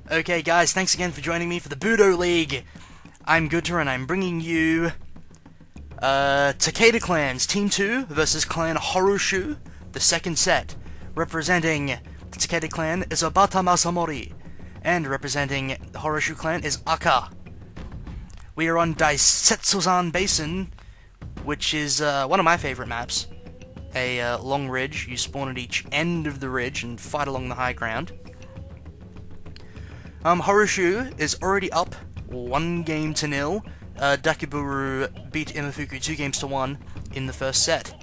Okay guys, thanks again for joining me for the Budo League. I'm Gutter and I'm bringing you Takeda Clans Team 2 versus Clan Horo-shu, the second set. Representing the Takeda Clan is Obata Masamura, and representing the Horo-shu Clan is Aka. We are on Set2 Basin, which is one of my favorite maps. A long ridge. You spawn at each end of the ridge and fight along the high ground. Horo-shu is already up 1-0. Dakiburu beat Imafuku 2-1 in the first set.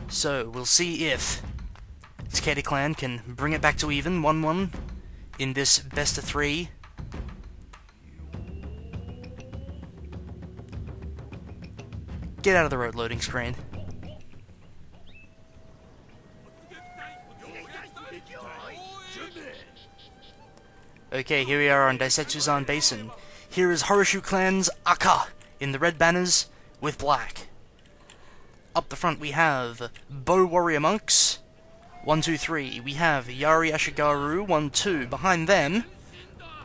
So, we'll see if Takeda Clan can bring it back to even, 1-1, in this best of 3. Get out of the road loading screen. Okay, here we are on Set2 Basin. Here is Horo-shu Clan's Aka in the red banners with black. Up the front we have Bow Warrior Monks, 1, 2, 3. We have Yari Ashigaru, 1, 2. Behind them,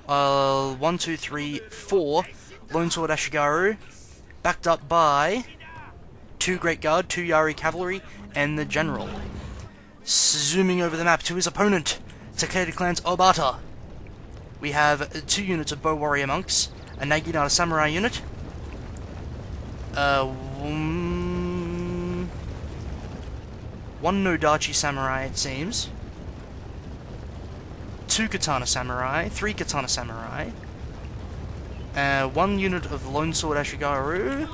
1, 2, 3, 4. Lone Sword Ashigaru, backed up by 2 Great Guard, 2 Yari Cavalry, and the General. Zooming over the map to his opponent, Takeda Clan's Obata. We have 2 units of Bow Warrior Monks, a Naginata Samurai unit, 1 Nodachi Samurai, it seems, 2 Katana Samurai, 3 Katana Samurai, 1 unit of Lone Sword Ashigaru,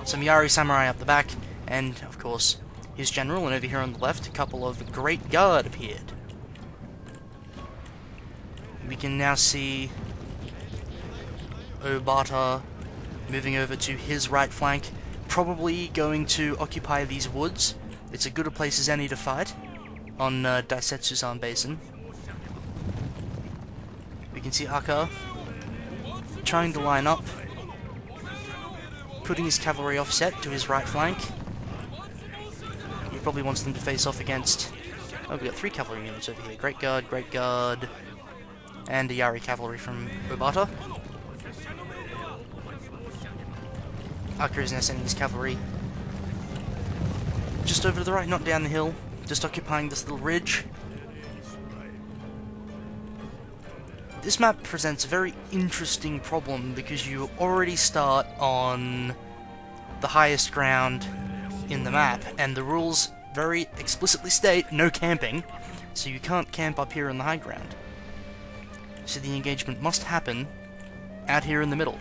some Yari Samurai up the back, and, of course, his General, and over here on the left, a couple of Great Guard appeared. We can now see Obata moving over to his right flank, probably going to occupy these woods. It's as good a place as any to fight on Set2 Basin. We can see Aka trying to line up, putting his cavalry offset to his right flank. He probably wants them to face off against... Oh, we've got 3 cavalry units over here. Great Guard, and a Yari Cavalry from Obata. Aka is now sending his cavalry just over to the right, not down the hill, just occupying this little ridge. This map presents a very interesting problem because you already start on the highest ground in the map, and the rules very explicitly state no camping, so you can't camp up here on the high ground. So the engagement must happen out here in the middle.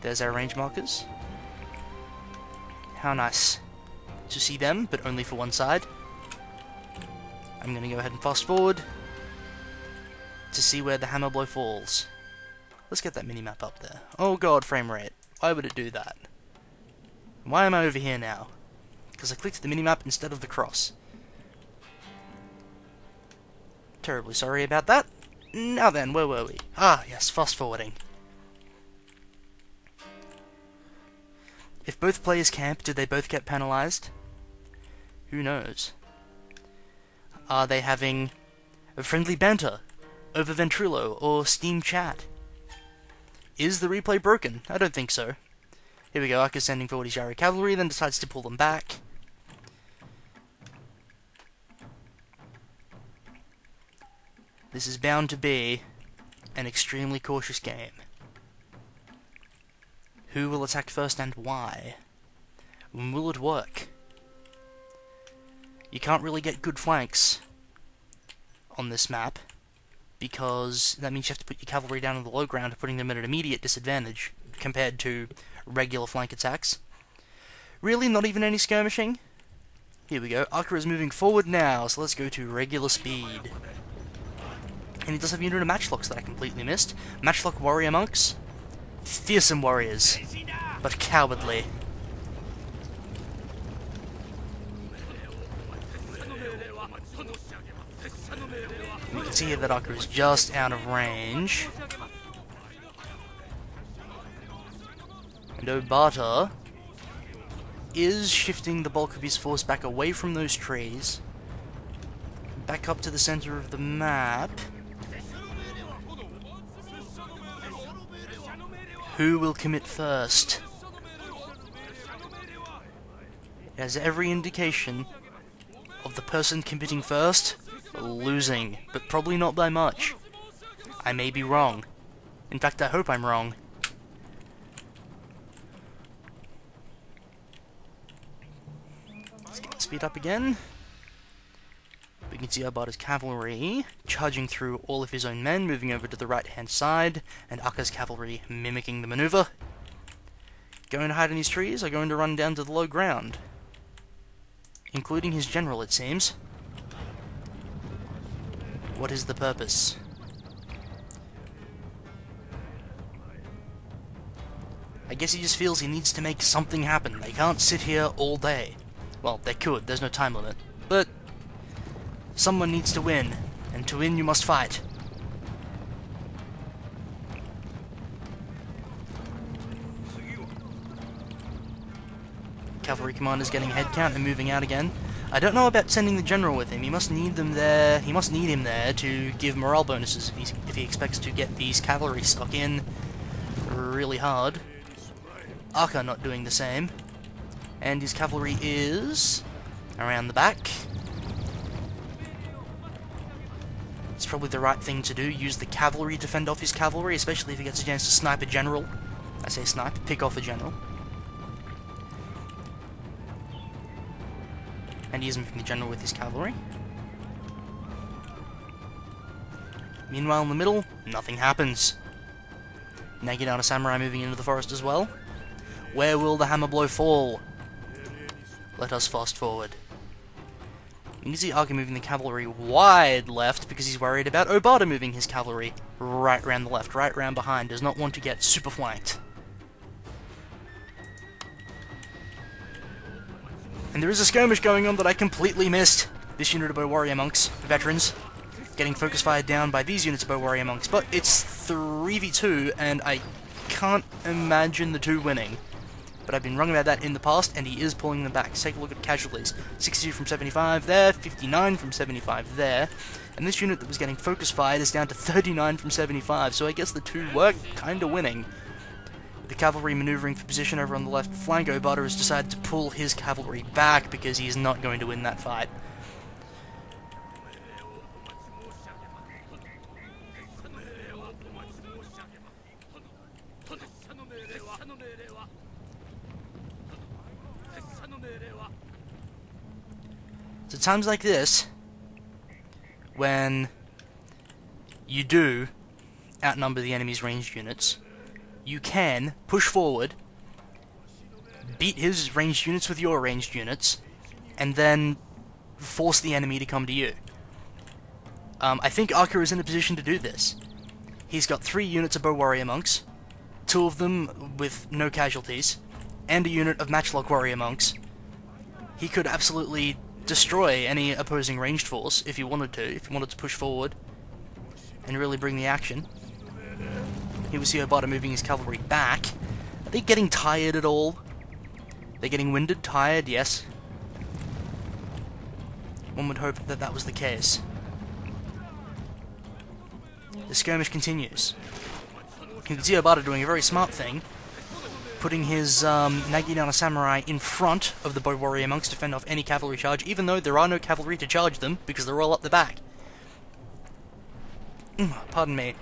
There's our range markers. How nice to see them, but only for one side. I'm going to go ahead and fast forward to see where the hammer blow falls. Let's get that minimap up there. Oh god, frame rate. Why would it do that? Why am I over here now? Because I clicked the minimap instead of the cross. Terribly sorry about that. Now then, where were we? Ah, yes, fast forwarding. If both players camp, do they both get penalized? Who knows? Are they having a friendly banter over Ventrilo or Steam chat? Is the replay broken? I don't think so. Here we go, Aka's sending forward his Yari Cavalry, then decides to pull them back. This is bound to be an extremely cautious game. Who will attack first and why? Will it work? You can't really get good flanks on this map, because that means you have to put your cavalry down on the low ground, putting them at an immediate disadvantage compared to regular flank attacks. Really, not even any skirmishing? Here we go, Aka is moving forward now, so let's go to regular speed. And he does have a unit of matchlocks that I completely missed. Matchlock Warrior Monks. Fearsome warriors, but cowardly. We can see here that Aka is just out of range. And Obata is shifting the bulk of his force back away from those trees, back up to the center of the map. Who will commit first? It has every indication of the person committing first losing, but probably not by much. I may be wrong. In fact, I hope I'm wrong. Let's get the speed up again. We can see Obata's cavalry charging through all of his own men, moving over to the right-hand side, and Aka's cavalry mimicking the maneuver. Going to hide in these trees, are going to run down to the low ground. Including his general, it seems. What is the purpose? I guess he just feels he needs to make something happen. They can't sit here all day. Well, they could, there's no time limit. But someone needs to win, and to win you must fight. Cavalry commander's getting a head count and moving out again. I don't know about sending the general with him. He must need them there. He must need him there to give morale bonuses if he expects to get these cavalry stuck in really hard. Aka not doing the same, and his cavalry is around the back. It's probably the right thing to do. Use the cavalry to fend off his cavalry, especially if he gets a chance to snipe a general. I say snipe, pick off a general. And he is moving the general with his cavalry. Meanwhile, in the middle, nothing happens. Takeda Samurai moving into the forest as well. Where will the hammer blow fall? Let us fast forward. You can see Aka moving the cavalry wide left because he's worried about Obata moving his cavalry right round the left, right round behind. Does not want to get super flanked. And there is a skirmish going on that I completely missed. This unit of Bow Warrior Monks, veterans, getting focus fired down by these units of Bow Warrior Monks. But it's 3v2, and I can't imagine the two winning. But I've been wrong about that in the past, and he is pulling them back. Let's take a look at casualties. 62 from 75 there, 59 from 75 there. And this unit that was getting focus fired is down to 39 from 75, so I guess the two were kinda winning. The cavalry maneuvering for position over on the left flank, Obata has decided to pull his cavalry back because he is not going to win that fight. So times like this, when you do outnumber the enemy's ranged units, you can push forward, beat his ranged units with your ranged units, and then force the enemy to come to you. I think Aka is in a position to do this. He's got 3 units of Bow Warrior Monks, 2 of them with no casualties, and a unit of Matchlock Warrior Monks. He could absolutely destroy any opposing ranged force if he wanted to push forward and really bring the action. Here we see Obata moving his cavalry back. Are they getting tired at all? They're getting winded, tired, yes. One would hope that that was the case. The skirmish continues. You can see Obata doing a very smart thing, putting his Takeda Samurai in front of the Bow Warrior Monks to fend off any cavalry charge, even though there are no cavalry to charge them, because they're all up the back. Pardon me.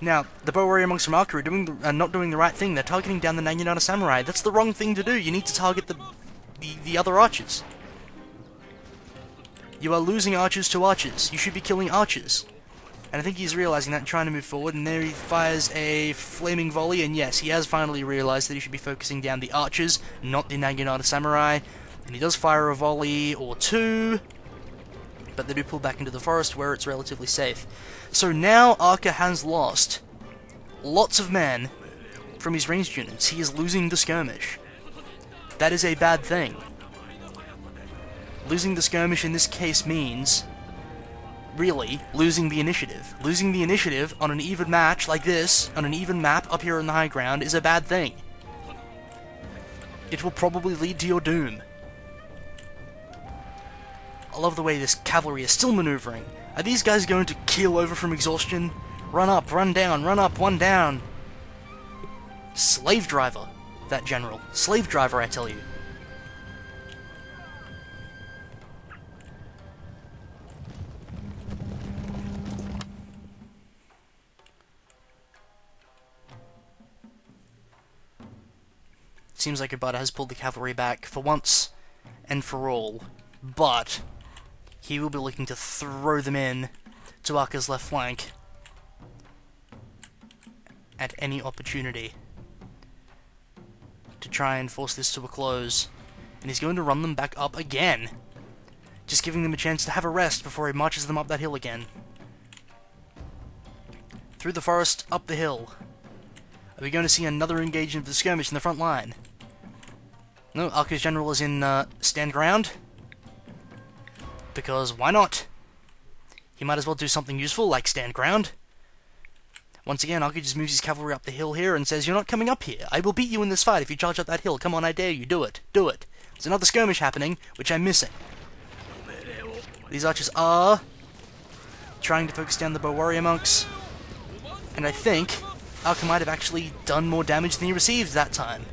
Now, the Bow Warrior Monks from Aka are not doing the right thing. They're targeting down the Takeda Samurai. That's the wrong thing to do. You need to target the other archers. You are losing archers to archers. You should be killing archers. And I think he's realizing that and trying to move forward, and there he fires a flaming volley, and yes, he has finally realized that he should be focusing down the archers, not the Takeda Samurai. And he does fire a volley or 2, but they do pull back into the forest where it's relatively safe. So now Aka has lost lots of men from his ranged units. He is losing the skirmish. That is a bad thing. Losing the skirmish in this case means, really, losing the initiative. Losing the initiative on an even match like this, on an even map up here on the high ground, is a bad thing. it will probably lead to your doom. I love the way this cavalry is still maneuvering. Are these guys going to keel over from exhaustion? Run up, run down, run up, one down. Slave driver, that general. Slave driver, I tell you. Seems like Obata has pulled the cavalry back for once and for all, but he will be looking to throw them in to Aka's left flank at any opportunity to try and force this to a close, and he's going to run them back up again, just giving them a chance to have a rest before he marches them up that hill again. Through the forest, up the hill. Are we going to see another engagement of the skirmish in the front line? No, Aka's general is in stand ground, because why not? He might as well do something useful, like stand ground. Once again, Aka just moves his cavalry up the hill here and says, "You're not coming up here. I will beat you in this fight if you charge up that hill. Come on, I dare you. Do it. Do it." There's another skirmish happening, which I'm missing. These archers are trying to focus down the bow warrior monks, and I think Aka might have actually done more damage than he received that time.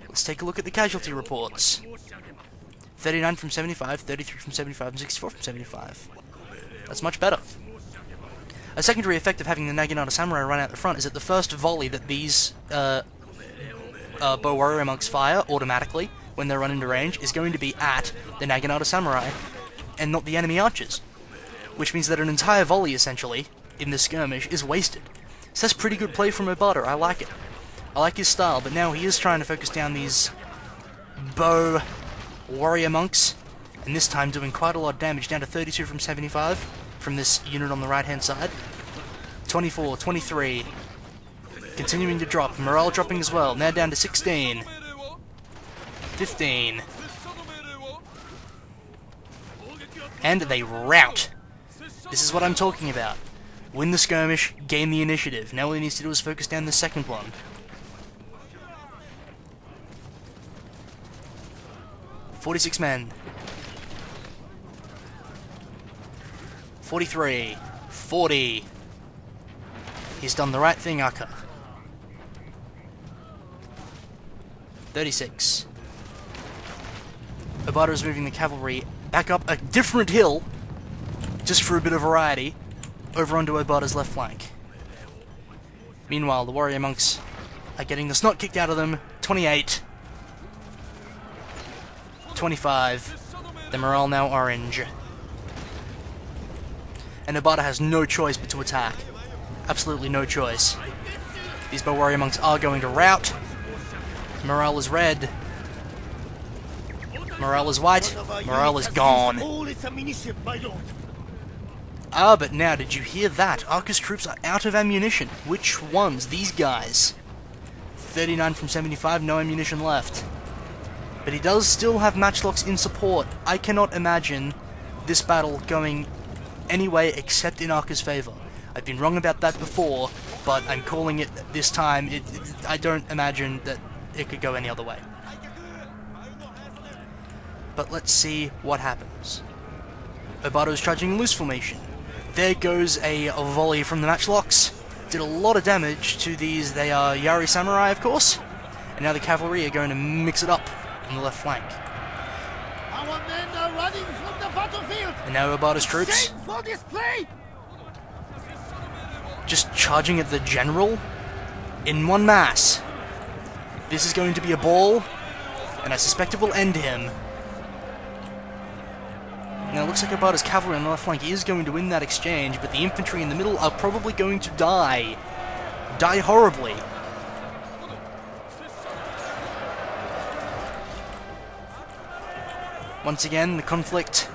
Let's take a look at the casualty reports. 39 from 75, 33 from 75, and 64 from 75. That's much better. A secondary effect of having the Naginata Samurai run out the front is that the first volley that these bow warrior monks fire automatically when they run into range is going to be at the Naginata Samurai and not the enemy archers, which means that an entire volley, essentially, in this skirmish is wasted. So that's pretty good play from Obata. I like it. I like his style, but now he is trying to focus down these bow warrior monks, and this time doing quite a lot of damage, down to 32 from 75 from this unit on the right-hand side. 24, 23, continuing to drop, morale dropping as well, now down to 16, 15, and they rout. This is what I'm talking about. Win the skirmish, gain the initiative. Now all he needs to do is focus down the second one. 46 men. 43. 40. He's done the right thing, Aka. 36. Obata is moving the cavalry back up a different hill, just for a bit of variety, over onto Obata's left flank. Meanwhile, the warrior monks are getting the snot kicked out of them. 28. 25. The morale now orange. And Obata has no choice but to attack. Absolutely no choice. These bow warrior monks are going to rout. Morale is red. Morale is white. Morale is gone. Ah, but now, did you hear that? Aka's troops are out of ammunition. Which ones? These guys. 39 from 75, no ammunition left. But he does still have matchlocks in support. I cannot imagine this battle going any way except in Aka's favor. I've been wrong about that before, but I'm calling it this time. I don't imagine that it could go any other way. But let's see what happens. Obata is charging loose formation. There goes a volley from the matchlocks. Did a lot of damage to these. They are Yari Samurai, of course. And now the cavalry are going to mix it up on the left flank. Our men are running from the battlefield. And now Obata's troops For display. just charging at the general in one mass. This is going to be a ball, and I suspect it will end him. Now it looks like Obata's cavalry on the left flank is going to win that exchange, but the infantry in the middle are probably going to die. Die horribly. Once again, the conflict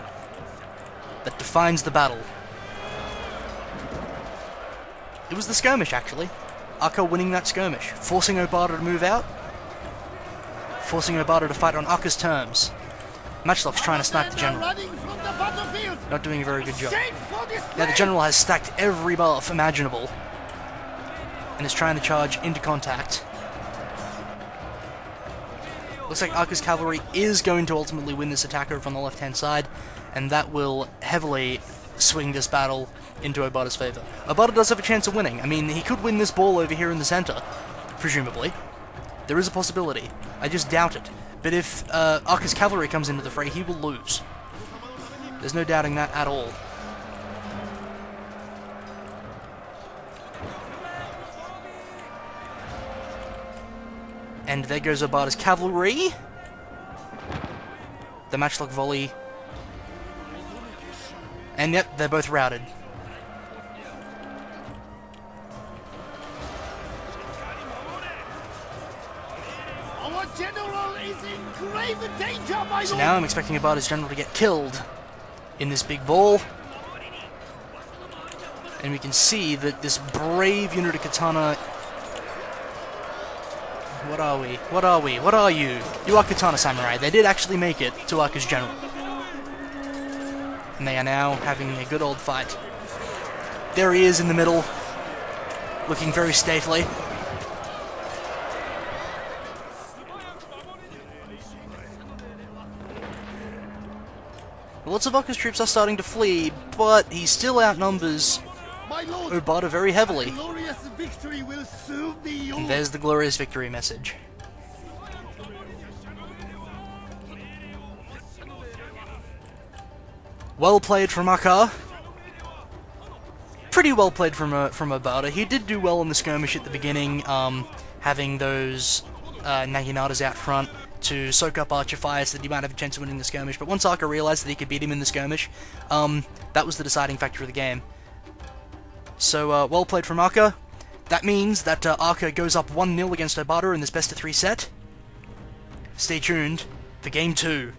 that defines the battle. It was the skirmish, actually. Aka winning that skirmish, forcing Obata to move out, forcing Obata to fight on Aka's terms. Matchlock's trying to snipe the general. Not doing a very good job. Now the general has stacked every buff imaginable and is trying to charge into contact. Looks like Aka's cavalry is going to ultimately win this attack over on the left-hand side, and that will heavily swing this battle into Obata's favour. Obata does have a chance of winning. I mean, he could win this ball over here in the centre, presumably. There is a possibility. I just doubt it. But if Aka's cavalry comes into the fray, he will lose. There's no doubting that at all. And there goes Obata's cavalry. The matchlock volley. And yep, they're both routed. Our general is in grave danger, my So lord. now I'm expecting Obata's general to get killed in this big ball. And we can see that this brave unit of katana... What are we? What are we? What are you? You are Katana Samurai. They did actually make it to Aka's general. And they are now having a good old fight. There he is in the middle, looking very stately. Lots of Aka's troops are starting to flee, but he still outnumbers My lord, Obata very heavily. glorious victory will soon be yours. And there's the glorious victory message. Well played from Aka. Pretty well played from Obata. He did do well in the skirmish at the beginning, having those Naginatas out front to soak up archer fire so that he might have a chance of winning the skirmish. But once Aka realized that he could beat him in the skirmish, that was the deciding factor of the game. So, well played from Aka. That means that Aka goes up 1-0 against Obata in this best-of-3 set. Stay tuned for Game 2.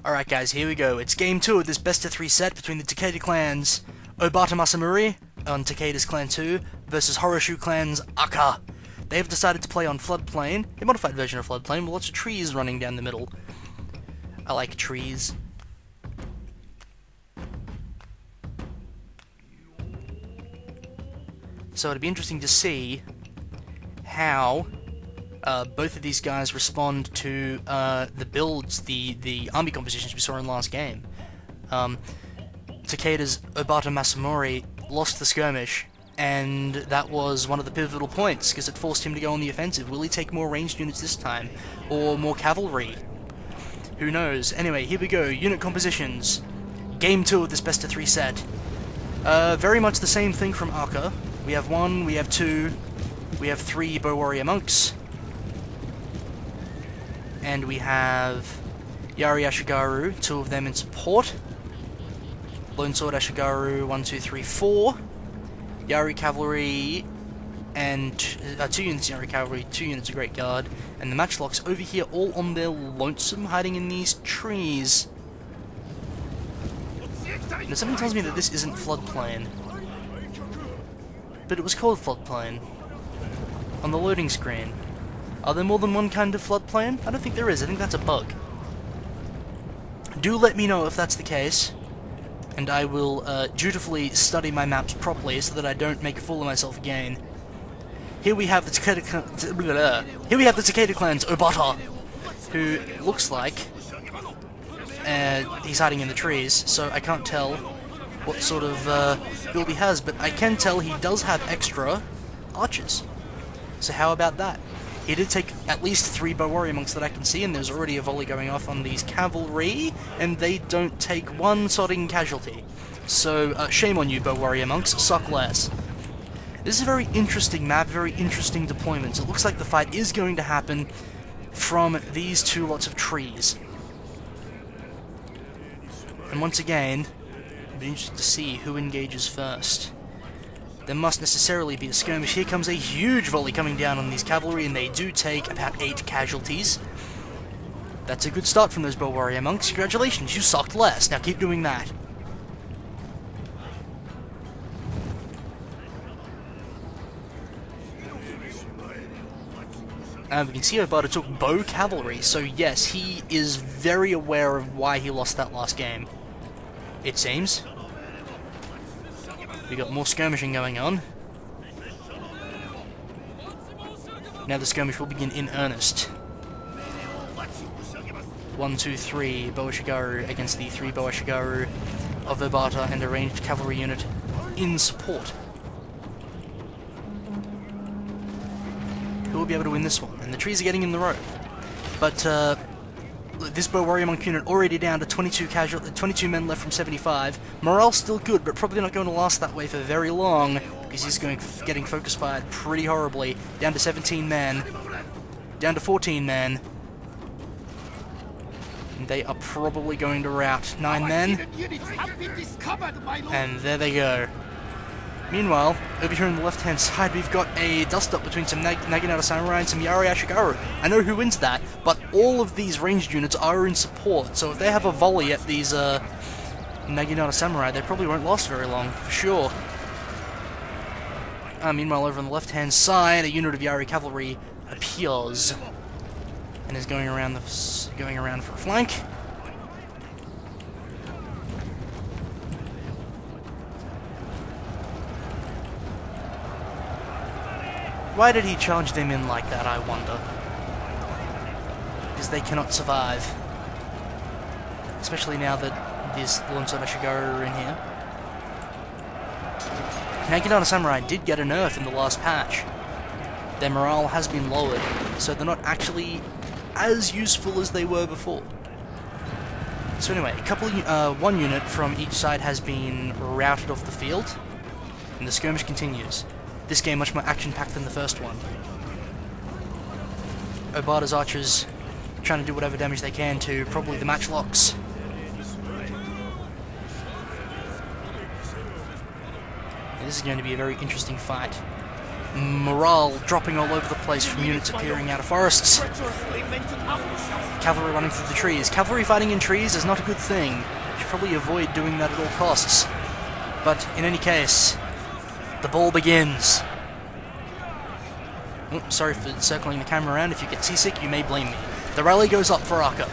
Alright guys, here we go. It's Game 2 of this best-of-3 set between the Takeda clans Obata Masamura on Takeda's Clan 2 versus Horo-shu clan's Aka. They have decided to play on Floodplain, a modified version of Floodplain with lots of trees running down the middle. I like trees. So it'd be interesting to see how both of these guys respond to the builds, the army compositions we saw in last game. Takeda's Obata Masamura lost the skirmish, and that was one of the pivotal points, because it forced him to go on the offensive. Will he take more ranged units this time? Or more cavalry? Who knows? Anyway, here we go. Unit compositions. Game 2 of this best-of-3 set. Very much the same thing from Aka. We have 1, we have 2, we have 3 Bow Warrior Monks. And we have Yari Ashigaru, 2 of them in support. Lone Sword Ashigaru, 1, 2, 3, 4. Yari Cavalry, and 2 units Yari Cavalry, 2 units of Great Guard. And the Matchlocks over here, all on their lonesome, hiding in these trees. Now, something tells me that this isn't Floodplain. But it was called Floodplain on the loading screen. Are there more than one kind of Floodplain? I don't think there is. I think that's a bug. Do let me know if that's the case, and I will dutifully study my maps properly so that I don't make a fool of myself again. Here we have the Takeda clan's Obata, who looks like he's hiding in the trees, so I can't tell what sort of build he has, but I can tell he does have extra archers. So how about that? He did take at least 3 Bow Warrior Monks that I can see, and there's already a volley going off on these cavalry, and they don't take 1 sodding casualty. So, shame on you, Bow Warrior Monks, suck less. This is a very interesting map, very interesting deployments. It looks like the fight is going to happen from these 2 lots of trees. And once again, it'll be interesting to see who engages first. There must necessarily be a skirmish. Here comes a huge volley coming down on these cavalry, and they do take about 8 casualties. That's a good start from those Bow Warrior Monks. Congratulations, you sucked less. Now keep doing that. And we can see Obata took Bow Cavalry, so yes, he is very aware of why he lost that last game. It seems. We got more skirmishing going on. Now the skirmish will begin in earnest. 1, 2, 3 Boa Shigaru against the 3 Boa Shigaru of Obata and a ranged cavalry unit in support. Who will be able to win this one? And the trees are getting in the road. But this Bow Warrior Monk unit already down to 22 men left from 75. Morale's still good, but probably not going to last that way for very long, because he's getting focus fired pretty horribly. Down to 17 men. Down to 14 men. And they are probably going to rout 9 men. And there they go. Meanwhile, over here on the left-hand side, we've got a dust-up between some Naginata Samurai and some Yari Ashigaru. I know who wins that, but all of these ranged units are in support, so if they have a volley at these Naginata Samurai, they probably won't last very long, for sure. Meanwhile, over on the left-hand side, a unit of Yari Cavalry appears and is going around for a flank. Why did he charge them in like that, I wonder? Because they cannot survive. Especially now that these Lonsota Shigaru are in here. Naginata Samurai did get a nerf in the last patch. Their morale has been lowered, so they're not actually as useful as they were before. So anyway, one unit from each side has been routed off the field, and the skirmish continues. This game much more action-packed than the first one. Obata's archers trying to do whatever damage they can to probably the matchlocks. This is going to be a very interesting fight. Morale dropping all over the place from units appearing out of forests. Cavalry running through the trees. Cavalry fighting in trees is not a good thing. You should probably avoid doing that at all costs. But in any case, the ball begins. Oh, sorry for circling the camera around. If you get seasick, you may blame me. The rally goes up for Aka.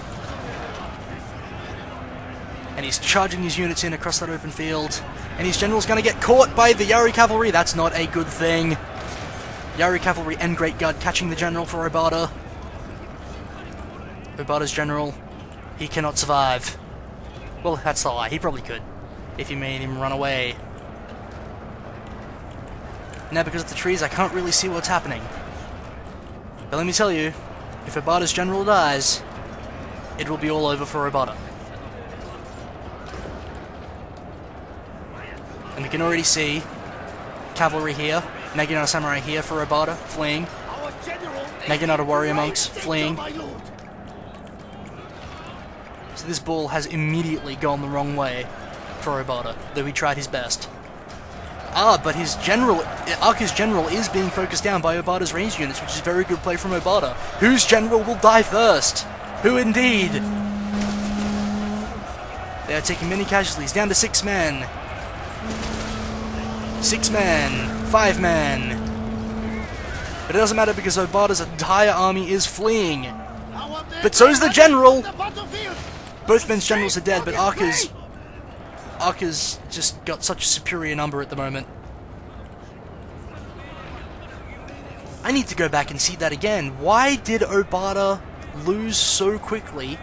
And he's charging his units in across that open field. And his general's going to get caught by the Yari Cavalry. That's not a good thing. Yari Cavalry and Great Guard catching the general for Obata. Obata's general, he cannot survive. Well, that's a lie. He probably could, if you made him run away. Now, because of the trees, I can't really see what's happening. But let me tell you, if Obata's general dies, it will be all over for Obata. And we can already see cavalry here, Naginata Samurai here for Obata, fleeing. Naginata Warrior Monks, fleeing. So this ball has immediately gone the wrong way for Obata, though he tried his best. But his general, Aka's general is being focused down by Obata's ranged units, which is very good play from Obata. Whose general will die first? Who indeed? They are taking many casualties, down to 6 men. 6 men, 5 men. But it doesn't matter because Obata's entire army is fleeing. But so's the general! Both men's generals are dead, but Aka's just got such a superior number at the moment. I need to go back and see that again. Why did Obata lose so quickly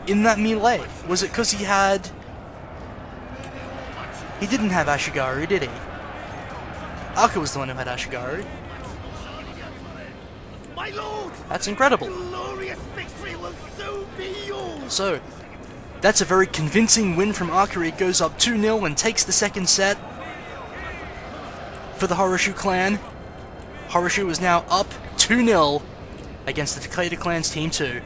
in that melee? Was it because he didn't have Ashigaru, did he? Aka was the one who had Ashigaru. My lord, that's incredible. Glorious victory will soon be yours. So, that's a very convincing win from Aka. It goes up 2-0 and takes the second set for the Horo-shu clan. Horo-shu is now up 2-0 against the Takeda clan's team 2.